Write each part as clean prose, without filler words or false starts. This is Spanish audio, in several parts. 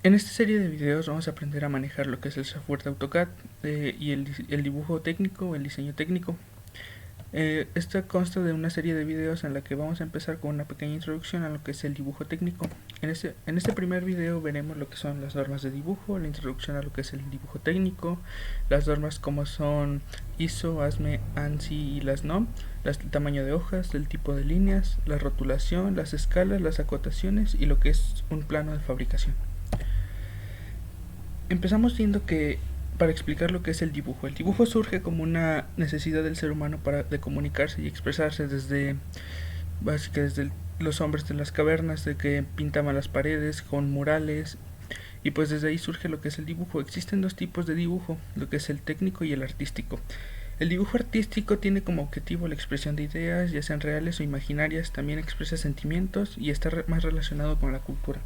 En esta serie de videos vamos a aprender a manejar lo que es el software de AutoCAD y el dibujo técnico o el diseño técnico. Esta consta de una serie de videos en la que vamos a empezar con una pequeña introducción a lo que es el dibujo técnico. En este primer video veremos lo que son las normas de dibujo, la introducción a lo que es el dibujo técnico, las normas como son ISO, ASME, ANSI y las NOM, el tamaño de hojas, el tipo de líneas, la rotulación, las escalas, las acotaciones y lo que es un plano de fabricación. Empezamos viendo que para explicar lo que es el dibujo surge como una necesidad del ser humano de comunicarse y expresarse desde los hombres de las cavernas, de que pintaban las paredes con murales, y pues desde ahí surge lo que es el dibujo. Existen dos tipos de dibujo, lo que es el técnico y el artístico. El dibujo artístico tiene como objetivo la expresión de ideas, ya sean reales o imaginarias, también expresa sentimientos y está más relacionado con la cultura.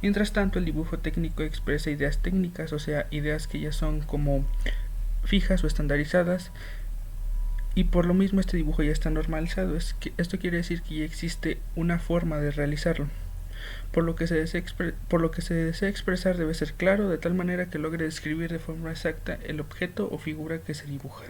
Mientras tanto, el dibujo técnico expresa ideas técnicas, o sea, ideas que ya son como fijas o estandarizadas, y por lo mismo este dibujo ya está normalizado. Esto quiere decir que ya existe una forma de realizarlo. Por lo que se desea expresar debe ser claro, de tal manera que logre describir de forma exacta el objeto o figura que se dibuja.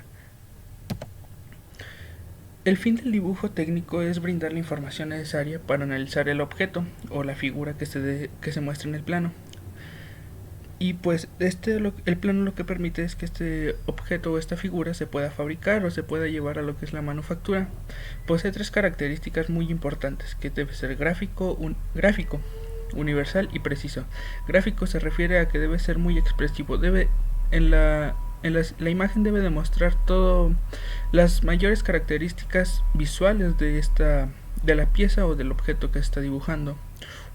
El fin del dibujo técnico es brindar la información necesaria para analizar el objeto o la figura que se muestra en el plano. Y pues el plano lo que permite es que este objeto o esta figura se pueda fabricar o se pueda llevar a lo que es la manufactura. Posee tres características muy importantes, que debe ser gráfico, universal y preciso. Gráfico se refiere a que debe ser muy expresivo, la imagen debe demostrar todas las mayores características visuales de la pieza o del objeto que está dibujando.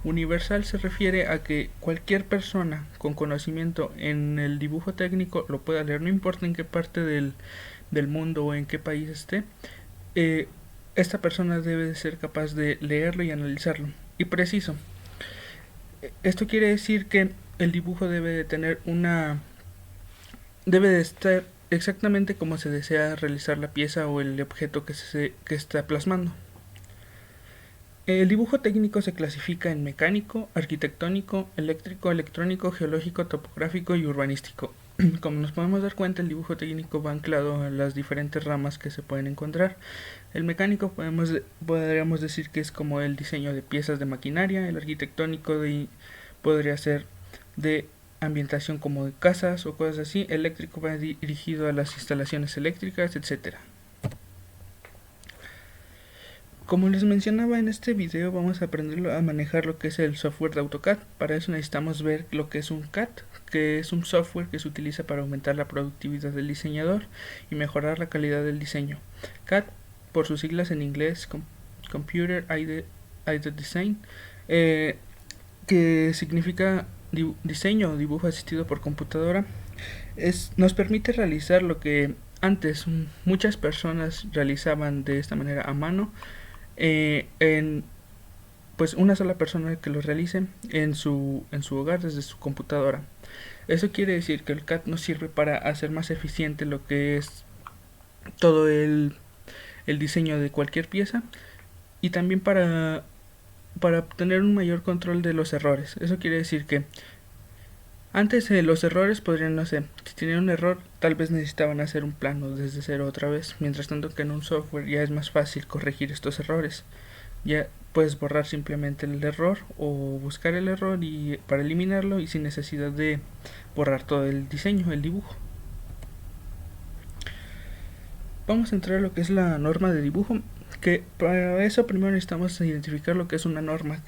Universal se refiere a que cualquier persona con conocimiento en el dibujo técnico lo pueda leer, no importa en qué parte del mundo o en qué país esté. Esta persona debe de ser capaz de leerlo y analizarlo. Y preciso. Esto quiere decir que el dibujo debe de estar exactamente como se desea realizar la pieza o el objeto que está plasmando. El dibujo técnico se clasifica en mecánico, arquitectónico, eléctrico, electrónico, geológico, topográfico y urbanístico. Como nos podemos dar cuenta, el dibujo técnico va anclado a las diferentes ramas que se pueden encontrar. El mecánico podríamos decir que es como el diseño de piezas de maquinaria. El arquitectónico podría ser de ambientación como de casas o cosas así. El eléctrico va dirigido a las instalaciones eléctricas, etcétera. Como les mencionaba en este video, vamos a aprender a manejar lo que es el software de AutoCAD. Para eso necesitamos ver lo que es un CAD, que es un software que se utiliza para aumentar la productividad del diseñador y mejorar la calidad del diseño. CAD, por sus siglas en inglés, Computer Aided Design, que significa diseño o dibujo asistido por computadora, nos permite realizar lo que antes muchas personas realizaban de esta manera a mano, en pues una sola persona que lo realice en su hogar desde su computadora. Eso quiere decir que el CAD nos sirve para hacer más eficiente lo que es todo el diseño de cualquier pieza, y también para obtener un mayor control de los errores. Eso quiere decir que antes los errores podrían, no sé, si tenían un error, tal vez necesitaban hacer un plano desde cero otra vez, mientras tanto que en un software ya es más fácil corregir estos errores. Ya puedes borrar simplemente el error o buscar el error para eliminarlo, y sin necesidad de borrar todo el diseño, el dibujo. Vamos a entrar a lo que es la norma de dibujo, que para eso primero necesitamos identificar lo que es una norma.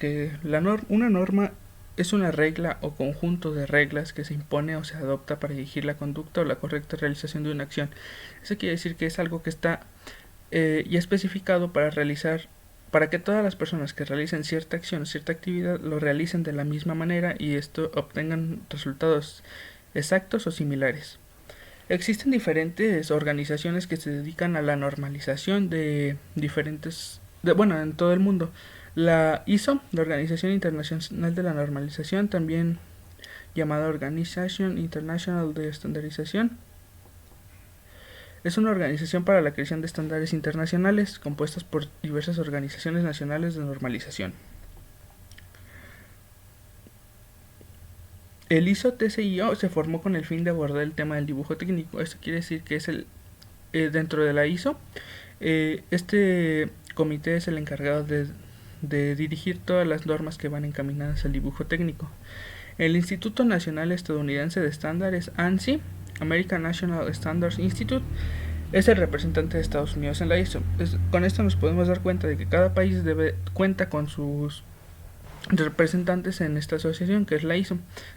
Una norma es una regla o conjunto de reglas que se impone o se adopta para dirigir la conducta o la correcta realización de una acción. Eso quiere decir que es algo que está ya especificado para que todas las personas que realicen cierta acción o cierta actividad lo realicen de la misma manera y esto obtengan resultados exactos o similares. Existen diferentes organizaciones que se dedican a la normalización de en todo el mundo. La ISO, la Organización Internacional de la Normalización, también llamada Organization International de Estandarización, es una organización para la creación de estándares internacionales compuestas por diversas organizaciones nacionales de normalización. El ISO TCIO se formó con el fin de abordar el tema del dibujo técnico. Esto quiere decir que es dentro de la ISO, este comité es el encargado de dirigir todas las normas que van encaminadas al dibujo técnico. El Instituto Nacional Estadounidense de Estándares, ANSI, American National Standards Institute, es el representante de Estados Unidos en la ISO. Con esto nos podemos dar cuenta de que cada país cuenta con sus representantes en esta asociación, que es la ISO,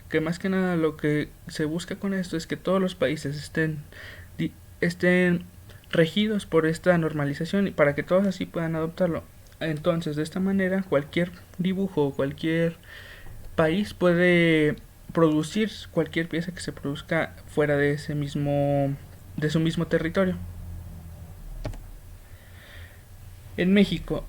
que más que nada lo que se busca con esto es que todos los países estén regidos por esta normalización y para que todos así puedan adoptarlo. Entonces, de esta manera, cualquier dibujo o cualquier país puede producir cualquier pieza que se produzca fuera de su mismo territorio. En México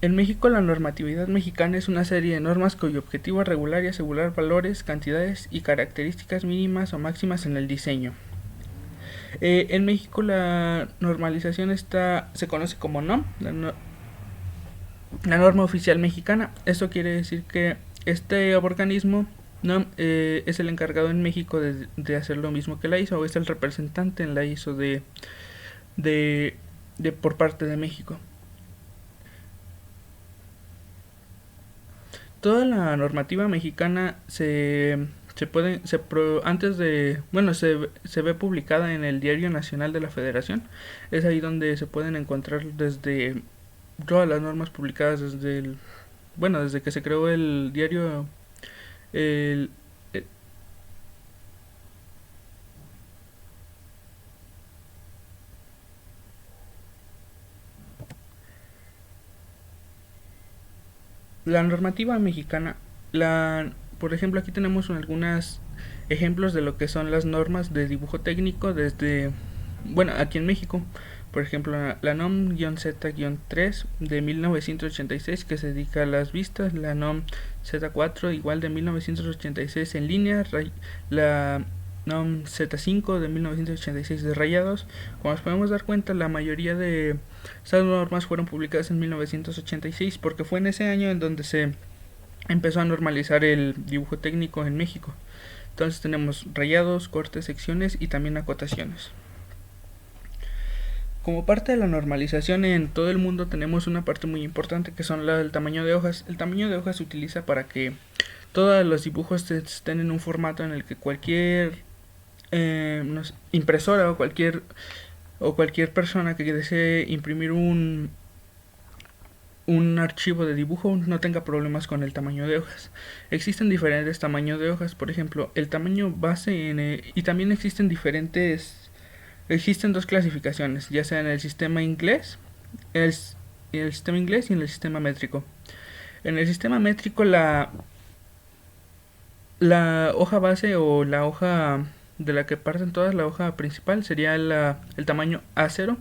la normatividad mexicana es una serie de normas cuyo objetivo es regular y asegurar valores, cantidades y características mínimas o máximas en el diseño. En México la normalización se conoce como NOM, la norma oficial mexicana. Esto quiere decir que este organismo NOM es el encargado en México de hacer lo mismo que la ISO, o es el representante en la ISO por parte de México. Toda la normativa mexicana se ve publicada en el Diario Nacional de la Federación. Es ahí donde se pueden encontrar desde todas las normas publicadas desde que se creó el diario. La normativa mexicana, por ejemplo, aquí tenemos algunos ejemplos de lo que son las normas de dibujo técnico aquí en México. Por ejemplo, la NOM-Z-3 de 1986 que se dedica a las vistas, la NOM Z4 igual de 1986 en línea, la NOM Z5 de 1986 de rayados. Como nos podemos dar cuenta, la mayoría de estas normas fueron publicadas en 1986 porque fue en ese año en donde se empezó a normalizar el dibujo técnico en México. Entonces tenemos rayados, cortes, secciones y también acotaciones. Como parte de la normalización en todo el mundo tenemos una parte muy importante que son el tamaño de hojas. El tamaño de hojas se utiliza para que todos los dibujos estén en un formato en el que cualquier impresora o cualquier persona que desee imprimir un archivo de dibujo no tenga problemas con el tamaño de hojas. Existen diferentes tamaños de hojas, por ejemplo, el tamaño base y también existen dos clasificaciones, ya sea en el sistema inglés, y en el sistema métrico. En el sistema métrico la hoja base o la hoja de la que parten todas, la hoja principal, sería el tamaño A0.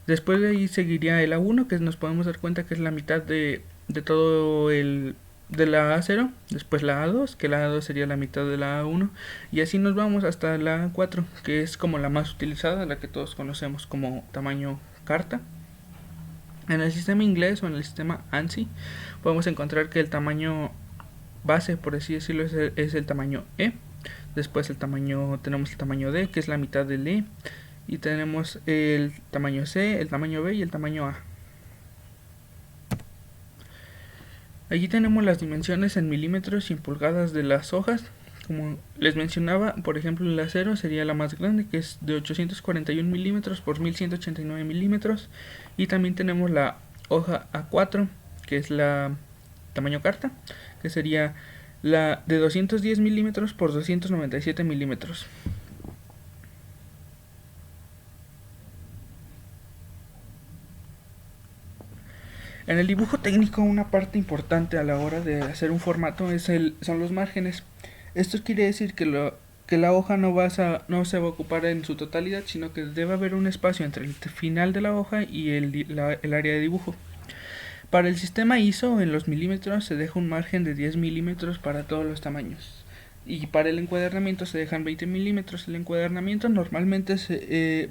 Después de ahí seguiría el A1, que nos podemos dar cuenta que es la mitad de todo de la A0, después la A2, que la A2 sería la mitad de la A1, y así nos vamos hasta la A4, que es como la más utilizada, la que todos conocemos como tamaño carta. En el sistema inglés o en el sistema ANSI podemos encontrar que el tamaño base, por así decirlo, es el tamaño E. Después tenemos el tamaño D, que es la mitad del E, y tenemos el tamaño C, el tamaño B y el tamaño A. Allí tenemos las dimensiones en milímetros y en pulgadas de las hojas. Como les mencionaba, por ejemplo, el A0 sería la más grande, que es de 841 milímetros por 1189 milímetros. Y también tenemos la hoja A4, que es la tamaño carta, que sería la de 210 milímetros por 297 milímetros. En el dibujo técnico, una parte importante a la hora de hacer un formato son los márgenes. Esto quiere decir que la hoja no se va a ocupar en su totalidad, sino que debe haber un espacio entre el final de la hoja y el área de dibujo. Para el sistema ISO, en los milímetros se deja un margen de 10 milímetros para todos los tamaños. Y para el encuadernamiento se dejan 20 milímetros. El encuadernamiento normalmente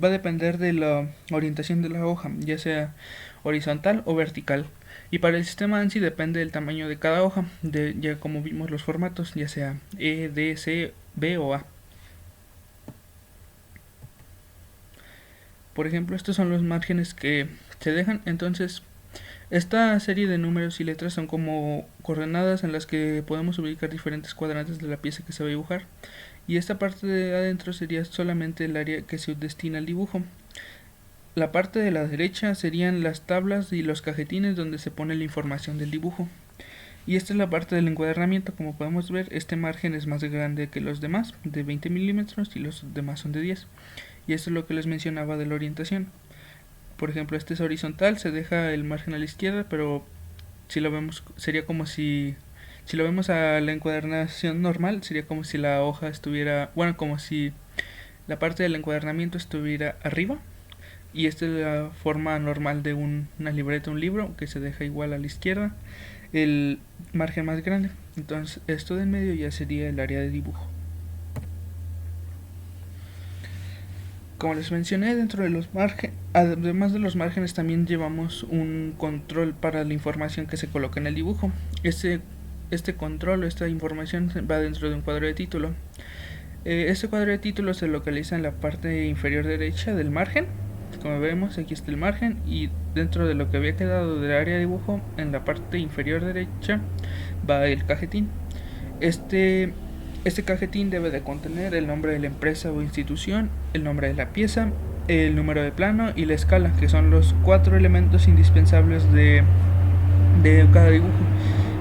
va a depender de la orientación de la hoja, ya sea horizontal o vertical. Y para el sistema ANSI depende del tamaño de cada hoja, ya como vimos los formatos, ya sea E, D, C B o A. Por ejemplo, estos son los márgenes que se dejan. Entonces, esta serie de números y letras son como coordenadas en las que podemos ubicar diferentes cuadrantes de la pieza que se va a dibujar. Y esta parte de adentro sería solamente el área que se destina al dibujo. La parte de la derecha serían las tablas y los cajetines donde se pone la información del dibujo. Y esta es la parte del encuadernamiento. Como podemos ver, este margen es más grande que los demás, de 20 milímetros, y los demás son de 10. Y esto es lo que les mencionaba de la orientación. Por ejemplo, este es horizontal, se deja el margen a la izquierda, pero si lo vemos, sería como si lo vemos a la encuadernación normal, sería como si la hoja estuviera, bueno, como si la parte del encuadernamiento estuviera arriba. Y esta es la forma normal de una libreta, un libro, que se deja igual a la izquierda, el margen más grande. Entonces esto de en medio ya sería el área de dibujo. Como les mencioné, dentro de los márgenes, además de los márgenes, también llevamos un control para la información que se coloca en el dibujo. Este control o esta información va dentro de un cuadro de título. Este cuadro de título se localiza en la parte inferior derecha del margen. Como vemos, aquí está el margen, y dentro de lo que había quedado del área de dibujo, en la parte inferior derecha va el cajetín. Este cajetín debe de contener el nombre de la empresa o institución, el nombre de la pieza, el número de plano y la escala, que son los 4 elementos indispensables de cada dibujo.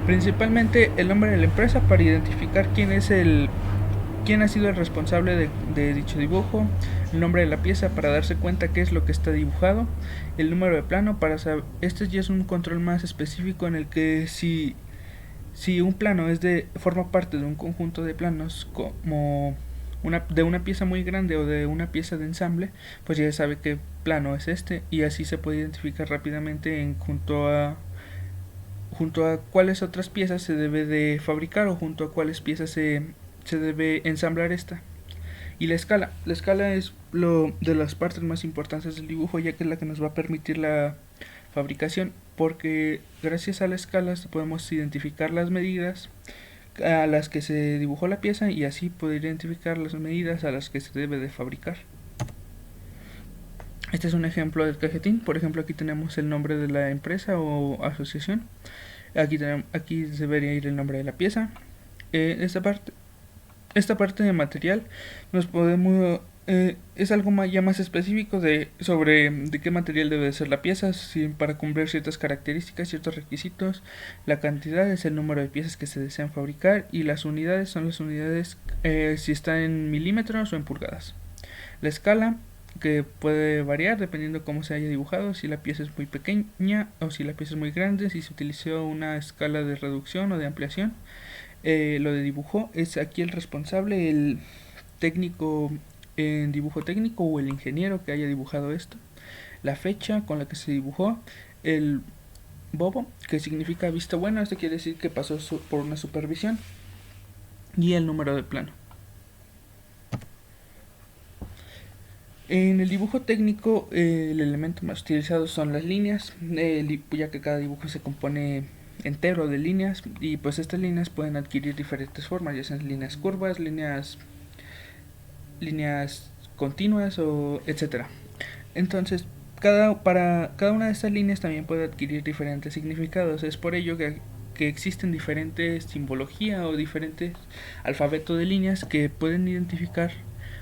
Principalmente el nombre de la empresa para identificar quién ha sido el responsable de dicho dibujo, el nombre de la pieza para darse cuenta qué es lo que está dibujado, el número de plano para saber. Este ya es un control más específico en el que si un plano forma parte de un conjunto de planos como de una pieza muy grande o de una pieza de ensamble, pues ya se sabe qué plano es este, y así se puede identificar rápidamente junto a cuáles otras piezas se debe de fabricar o junto a cuáles piezas se debe ensamblar esta. Y la escala es lo de las partes más importantes del dibujo, ya que es la que nos va a permitir la fabricación, porque gracias a la escala podemos identificar las medidas a las que se dibujó la pieza y así poder identificar las medidas a las que se debe de fabricar. Este es un ejemplo del cajetín. Por ejemplo, aquí tenemos el nombre de la empresa o asociación. Aquí debería ir el nombre de la pieza. Esta parte de material nos podemos es algo ya más específico sobre de qué material debe de ser la pieza, para cumplir ciertas características, ciertos requisitos. La cantidad es el número de piezas que se desean fabricar, y las unidades son las unidades si están en milímetros o en pulgadas. La escala, que puede variar dependiendo cómo se haya dibujado, si la pieza es muy pequeña o si la pieza es muy grande, si se utilizó una escala de reducción o de ampliación. Lo de dibujo es aquí el responsable, el técnico en dibujo técnico o el ingeniero que haya dibujado esto. La fecha con la que se dibujó, el bobo, que significa visto bueno, esto quiere decir que pasó por una supervisión, y el número de plano. En el dibujo técnico, el elemento más utilizado son las líneas, ya que cada dibujo se compone entero de líneas, y pues estas líneas pueden adquirir diferentes formas, ya sean líneas curvas, líneas continuas o etcétera. Entonces, para cada una de estas líneas también puede adquirir diferentes significados. Es por ello que existen diferentes simbología o diferentes alfabetos de líneas que pueden identificar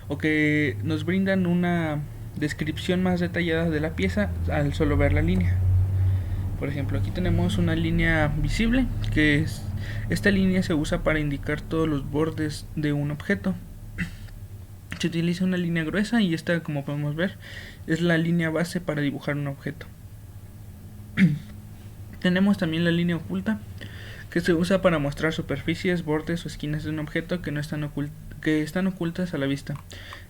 o que nos brindan una descripción más detallada de la pieza al solo ver la línea. Por ejemplo, aquí tenemos una línea visible, esta línea se usa para indicar todos los bordes de un objeto. Se utiliza una línea gruesa, y esta, como podemos ver, es la línea base para dibujar un objeto. Tenemos también la línea oculta, que se usa para mostrar superficies, bordes o esquinas de un objeto que están ocultas a la vista.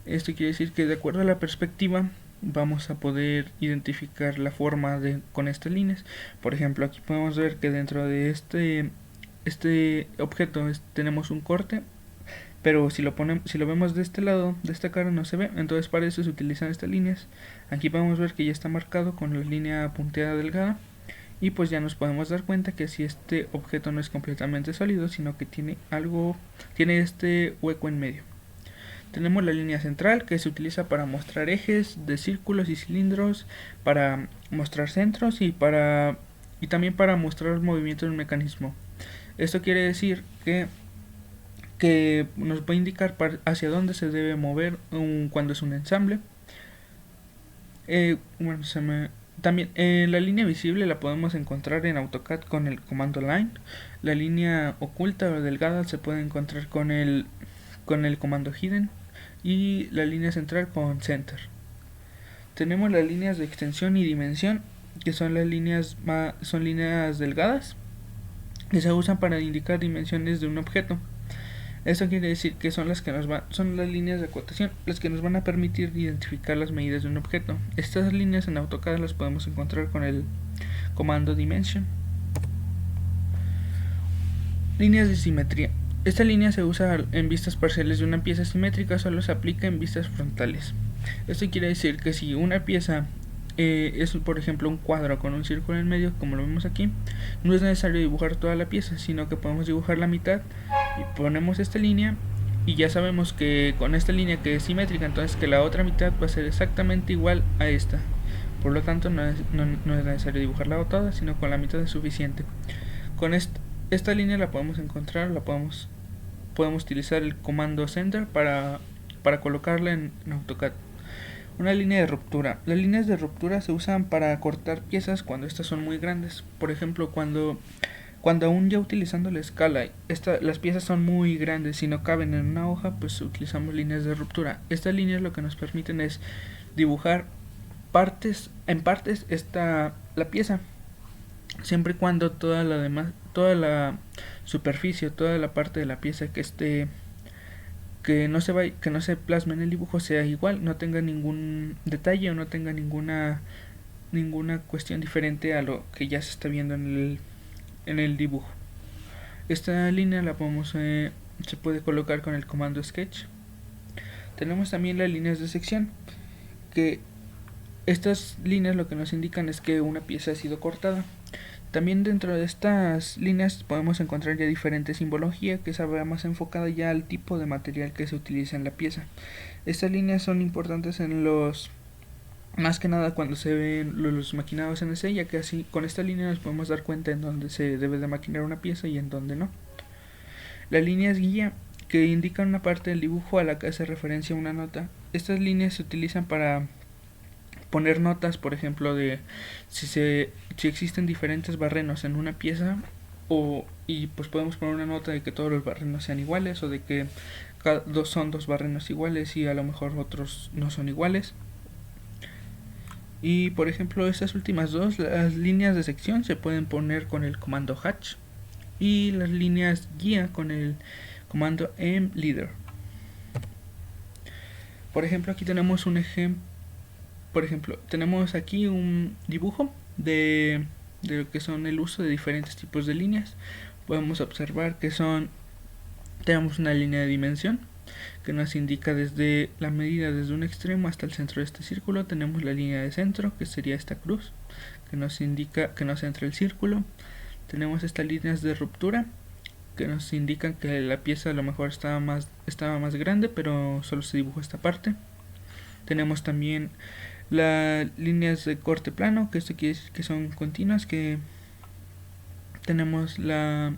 Esto quiere decir que de acuerdo a la perspectiva vamos a poder identificar la forma con estas líneas. Por ejemplo, aquí podemos ver que dentro de este objeto tenemos un corte, pero si lo vemos de este lado, de esta cara, no se ve. Entonces para eso se utilizan estas líneas. Aquí podemos ver que ya está marcado con la línea punteada delgada, y pues ya nos podemos dar cuenta que si este objeto no es completamente sólido, sino que tiene este hueco en medio. Tenemos la línea central, que se utiliza para mostrar ejes de círculos y cilindros, para mostrar centros y también para mostrar el movimiento de un mecanismo. Esto quiere decir que nos va a indicar hacia dónde se debe mover cuando es un ensamble. También la línea visible la podemos encontrar en AutoCAD con el comando line. La línea oculta o delgada se puede encontrar con el comando hidden, y la línea central con center. Tenemos las líneas de extensión y dimensión, que son las líneas delgadas, que se usan para indicar dimensiones de un objeto. Esto quiere decir que son las líneas de acotación, las que nos van a permitir identificar las medidas de un objeto. Estas líneas en AutoCAD las podemos encontrar con el comando dimension. Líneas de simetría. Esta línea se usa en vistas parciales de una pieza simétrica, solo se aplica en vistas frontales. Esto quiere decir que si una pieza es por ejemplo un cuadro con un círculo en medio, como lo vemos aquí, no es necesario dibujar toda la pieza, sino que podemos dibujar la mitad y ponemos esta línea, y ya sabemos que con esta línea que es simétrica, entonces que la otra mitad va a ser exactamente igual a esta. Por lo tanto no es necesario dibujarla toda, sino con la mitad es suficiente. Con esta línea la podemos encontrar, podemos utilizar el comando center para colocarla en AutoCAD. Una línea de ruptura. Las líneas de ruptura se usan para cortar piezas cuando estas son muy grandes. Por ejemplo, cuando aún ya utilizando la escala, las piezas son muy grandes y no caben en una hoja, pues utilizamos líneas de ruptura. Estas líneas lo que nos permiten es dibujar en partes la pieza, siempre y cuando toda la superficie, toda la parte de la pieza que no se plasme en el dibujo sea igual, no tenga ningún detalle o no tenga ninguna cuestión diferente a lo que ya se está viendo en el dibujo. Esta línea se puede colocar con el comando sketch. Tenemos también las líneas de sección, que estas líneas lo que nos indican es que una pieza ha sido cortada. También dentro de estas líneas podemos encontrar ya diferentes simbología, que va más enfocada ya al tipo de material que se utiliza en la pieza. Estas líneas son importantes más que nada cuando se ven los maquinados en CNC, ya que así con esta línea nos podemos dar cuenta en dónde se debe de maquinar una pieza y en dónde no. Las líneas guía, que indican una parte del dibujo a la que hace referencia una nota. Estas líneas se utilizan para poner notas, por ejemplo, de si existen diferentes barrenos en una pieza, y pues podemos poner una nota de que todos los barrenos sean iguales, o de que son dos barrenos iguales y a lo mejor otros no son iguales. Y por ejemplo, estas últimas dos, las líneas de sección, se pueden poner con el comando hatch, y las líneas guía con el comando mLeader. Por ejemplo, aquí tenemos un ejemplo. Por ejemplo, tenemos aquí un dibujo de lo que son el uso de diferentes tipos de líneas. Podemos observar que tenemos una línea de dimensión que nos indica desde la medida desde un extremo hasta el centro de este círculo. Tenemos la línea de centro, que sería esta cruz, que nos indica que nos centra el círculo. Tenemos estas líneas de ruptura, que nos indican que la pieza a lo mejor estaba más grande, pero solo se dibujó esta parte. Tenemos también las líneas de corte plano, que esto quiere decir que son continuas, que tenemos las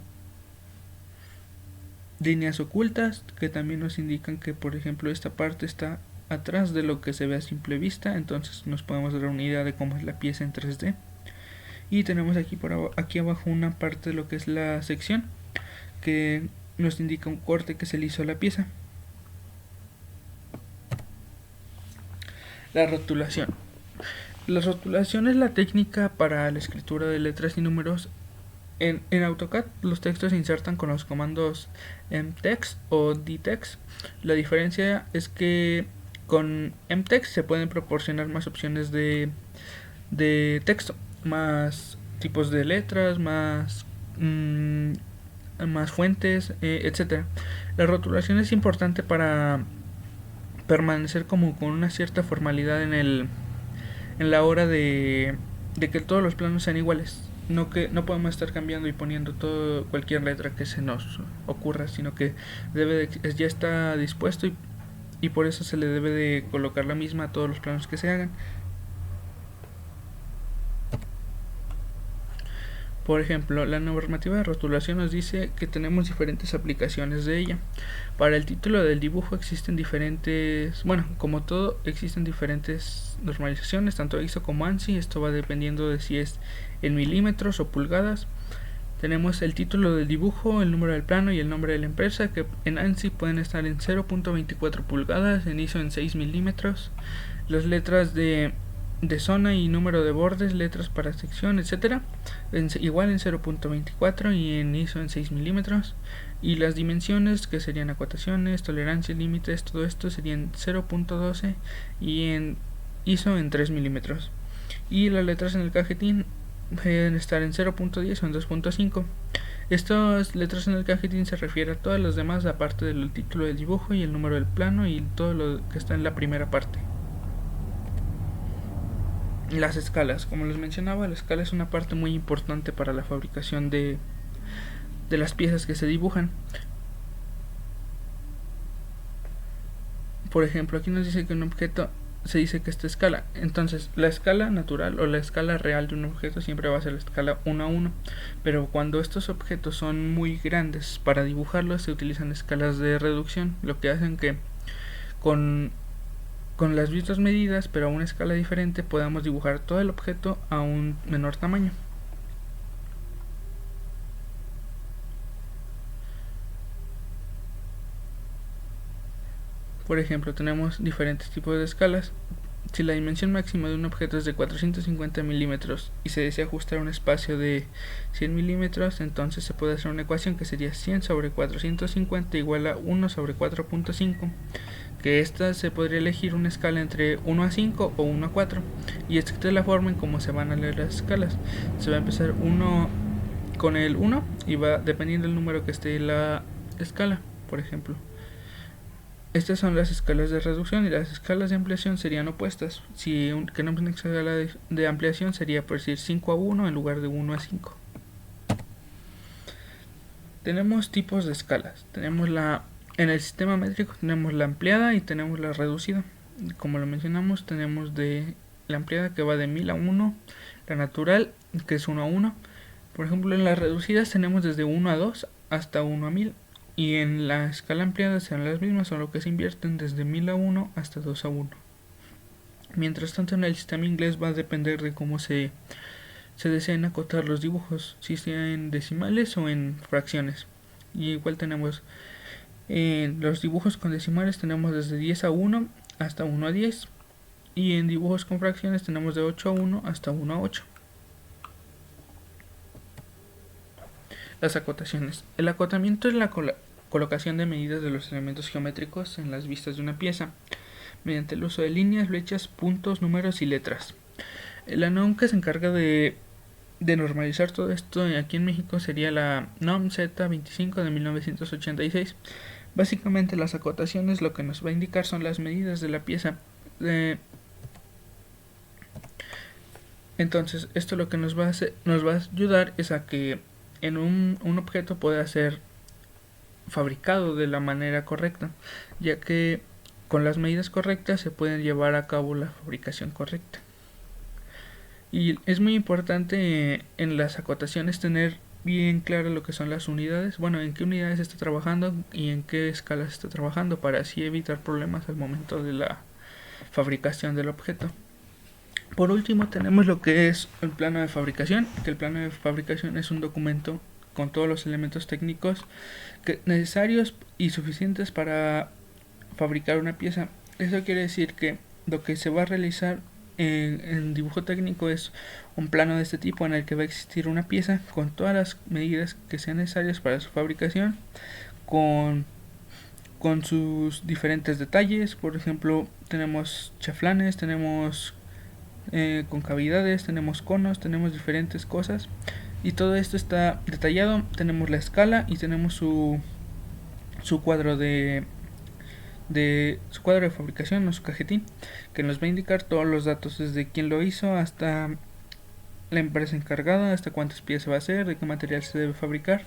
líneas ocultas, que también nos indican que por ejemplo esta parte está atrás de lo que se ve a simple vista, entonces nos podemos dar una idea de cómo es la pieza en 3D. Y tenemos aquí abajo una parte de lo que es la sección, que nos indica un corte que se le hizo a la pieza. La rotulación. La rotulación es la técnica para la escritura de letras y números. En AutoCAD los textos se insertan con los comandos mtext o dtext. La diferencia es que con mtext se pueden proporcionar más opciones de texto, más tipos de letras, más fuentes, etc. La rotulación es importante para permanecer como con una cierta formalidad en la hora de que todos los planos sean iguales. no podemos estar cambiando y poniendo todo cualquier letra que se nos ocurra, sino que ya está dispuesto y por eso se le debe de colocar la misma a todos los planos que se hagan. Por ejemplo, la normativa de rotulación nos dice que tenemos diferentes aplicaciones de ella. Para el título del dibujo existen diferentes, bueno, como todo, existen diferentes normalizaciones, tanto ISO como ANSI. Esto va dependiendo de si es en milímetros o pulgadas. Tenemos el título del dibujo, el número del plano y el nombre de la empresa, que en ANSI pueden estar en 0.24 pulgadas, en ISO en 6 milímetros. Las letras de zona y número de bordes, letras para sección, etcétera, igual en 0.24 y en ISO en 6 milímetros. Y las dimensiones, que serían acotaciones, tolerancias, límites, todo esto serían 0.12 y en ISO en 3 milímetros. Y las letras en el cajetín pueden estar en 0.10 o en 2.5. Estas letras en el cajetín se refiere a todas las demás, aparte del título del dibujo y el número del plano y todo lo que está en la primera parte. Las escalas, como les mencionaba, la escala es una parte muy importante para la fabricación de las piezas que se dibujan. Por ejemplo, aquí nos dice que un objeto se dice que esta escala. Entonces, la escala natural o la escala real de un objeto siempre va a ser la escala 1 a 1. Pero cuando estos objetos son muy grandes para dibujarlos, se utilizan escalas de reducción, lo que hacen que con las mismas medidas, pero a una escala diferente, podamos dibujar todo el objeto a un menor tamaño. Por ejemplo, tenemos diferentes tipos de escalas. Si la dimensión máxima de un objeto es de 450 milímetros y se desea ajustar un espacio de 100 milímetros, entonces se puede hacer una ecuación que sería 100 sobre 450 igual a 1 sobre 4.5, que esta se podría elegir una escala entre 1 a 5 o 1 a 4, y esta es la forma en cómo se van a leer las escalas. Se va a empezar con el 1 y va dependiendo del número que esté la escala. Por ejemplo, estas son las escalas de reducción, y las escalas de ampliación serían opuestas. Si queremos una escala de ampliación sería por decir 5 a 1 en lugar de 1 a 5. Tenemos tipos de escalas. En el sistema métrico tenemos la ampliada y tenemos la reducida. Como lo mencionamos, tenemos la ampliada, que va de 1000 a 1, la natural, que es 1 a 1. Por ejemplo, en las reducidas tenemos desde 1 a 2 hasta 1 a 1000. Y en la escala ampliada sean las mismas, solo que se invierten desde 1000 a 1 hasta 2 a 1. Mientras tanto, en el sistema inglés va a depender de cómo se deseen acotar los dibujos, si sea en decimales o en fracciones. Y igual tenemos los dibujos con decimales, tenemos desde 10 a 1 hasta 1 a 10. Y en dibujos con fracciones tenemos de 8 a 1 hasta 1 a 8. Las acotaciones. El acotamiento es la colocación de medidas de los elementos geométricos en las vistas de una pieza, mediante el uso de líneas, flechas, puntos, números y letras. La NOM que se encarga de normalizar todo esto aquí en México sería la NOM Z25 de 1986. Básicamente, las acotaciones lo que nos va a indicar son las medidas de la pieza. Entonces, esto lo que nos va a ayudar es a que en un objeto pueda ser fabricado de la manera correcta, ya que con las medidas correctas se puede llevar a cabo la fabricación correcta. Y es muy importante en las acotaciones tener bien claro lo que son las unidades, bueno, en qué unidades se está trabajando y en qué escala se está trabajando, para así evitar problemas al momento de la fabricación del objeto. Por último, tenemos lo que es el plano de fabricación, que el plano de fabricación es un documento con todos los elementos técnicos necesarios y suficientes para fabricar una pieza. Eso quiere decir que lo que se va a realizar en dibujo técnico es un plano de este tipo, en el que va a existir una pieza con todas las medidas que sean necesarias para su fabricación, con sus diferentes detalles. Por ejemplo, tenemos chaflanes, tenemos concavidades, tenemos conos, tenemos diferentes cosas, y todo esto está detallado. Tenemos la escala y tenemos su cuadro de fabricación o su cajetín, que nos va a indicar todos los datos, desde quién lo hizo hasta la empresa encargada, hasta cuántas piezas va a hacer, de qué material se debe fabricar.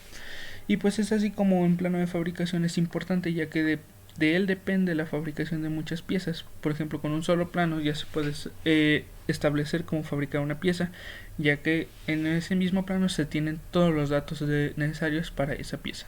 Y pues es así como un plano de fabricación es importante, ya que de él depende la fabricación de muchas piezas. Por ejemplo, con un solo plano ya se puede establecer cómo fabricar una pieza, ya que en ese mismo plano se tienen todos los datos necesarios para esa pieza.